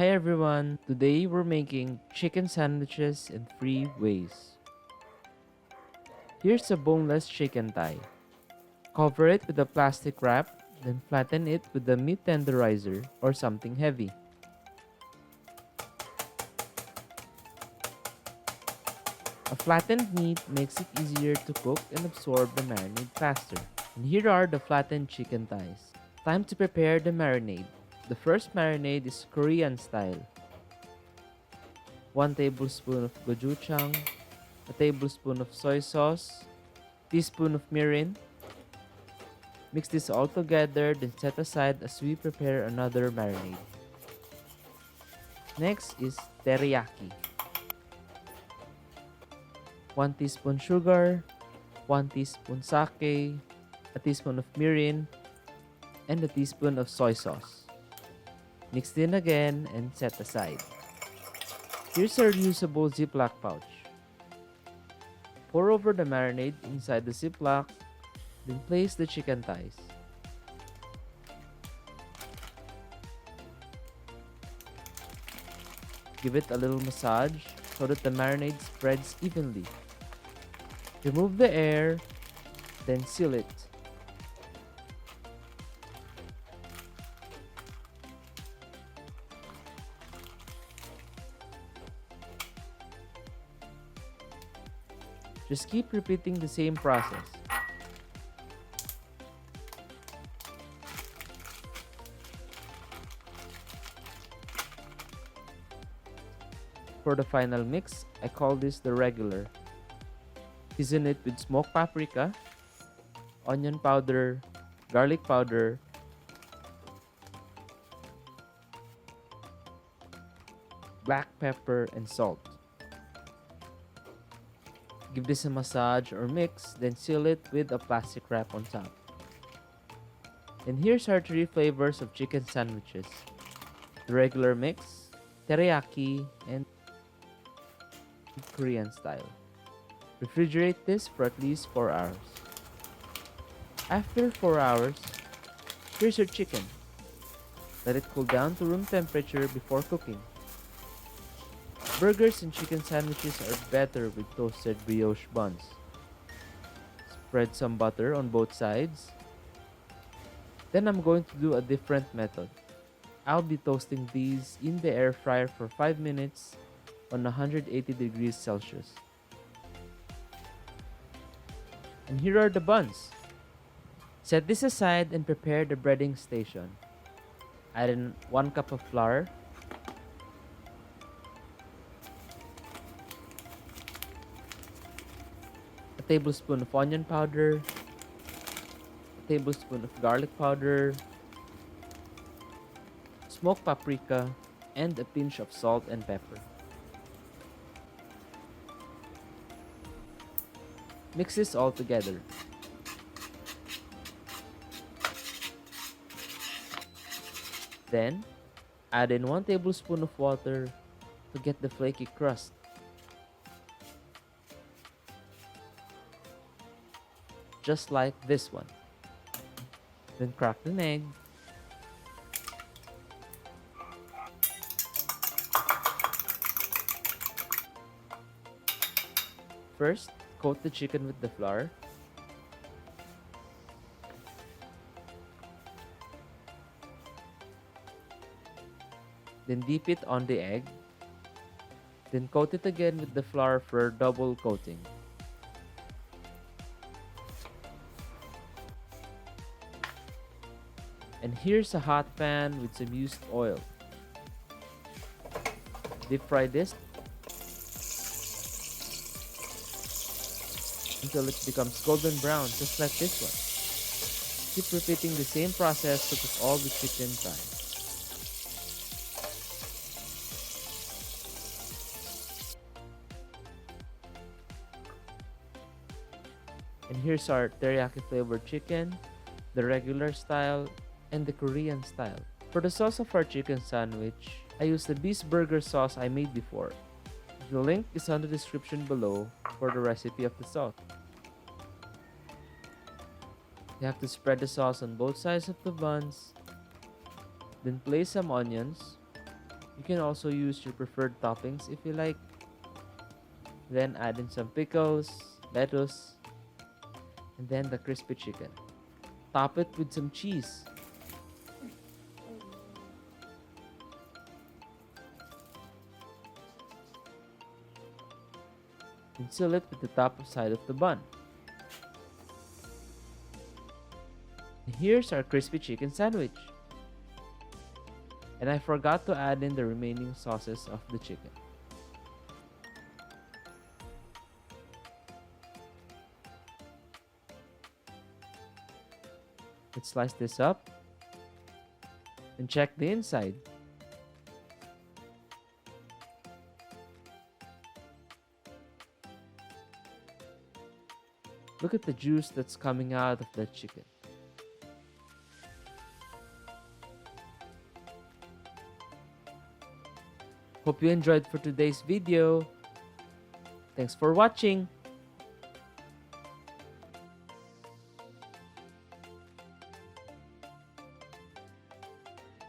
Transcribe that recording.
Hi everyone, today we're making chicken sandwiches in 3 ways. Here's a boneless chicken thigh. Cover it with a plastic wrap, then flatten it with a meat tenderizer or something heavy. A flattened meat makes it easier to cook and absorb the marinade faster. And here are the flattened chicken thighs. Time to prepare the marinade. The first marinade is Korean style. 1 tablespoon of gochujang, a tablespoon of soy sauce, teaspoon of mirin. Mix this all together, then set aside as we prepare another marinade. Next is teriyaki. 1 teaspoon sugar, 1 teaspoon sake, a teaspoon of mirin, and a teaspoon of soy sauce. Mix in again and set aside. Here's our reusable Ziploc pouch. Pour over the marinade inside the Ziploc, then place the chicken thighs. Give it a little massage so that the marinade spreads evenly. Remove the air, then seal it. Just keep repeating the same process. For the final mix, I call this the regular. Season it with smoked paprika, onion powder, garlic powder, black pepper, and salt. Give this a massage or mix, then seal it with a plastic wrap on top. And here's our 3 flavors of chicken sandwiches: the regular mix, teriyaki, and Korean style. Refrigerate this for at least 4 hours. After 4 hours, here's your chicken. Let it cool down to room temperature before cooking. Burgers and chicken sandwiches are better with toasted brioche buns. Spread some butter on both sides. Then I'm going to do a different method. I'll be toasting these in the air fryer for 5 minutes on 180 degrees Celsius. And here are the buns. Set this aside and prepare the breading station. Add in 1 cup of flour, a tablespoon of onion powder, a tablespoon of garlic powder, smoked paprika, and a pinch of salt and pepper. Mix this all together. Then, add in 1 tablespoon of water to get the flaky crust. Just like this one. Then crack an egg. First, coat the chicken with the flour. Then dip it on the egg. Then coat it again with the flour for double coating. And here's a hot pan with some used oil. Deep fry this until it becomes golden brown, just like this one. Keep repeating the same process to cook all the chicken thighs. And here's our teriyaki flavored chicken, the regular style, and the Korean style. For the sauce of our chicken sandwich, I used the beef burger sauce I made before. The link is on the description below for the recipe of the sauce. You have to spread the sauce on both sides of the buns, then place some onions, You can also use your preferred toppings if you like. Then add in some pickles, lettuce, and then the crispy chicken. Top it with some cheese. And seal it with the top side of the bun. And here's our crispy chicken sandwich. And I forgot to add in the remaining sauces of the chicken. Let's slice this up and check the inside. Look at the juice that's coming out of the chicken. Hope you enjoyed for today's video. Thanks for watching.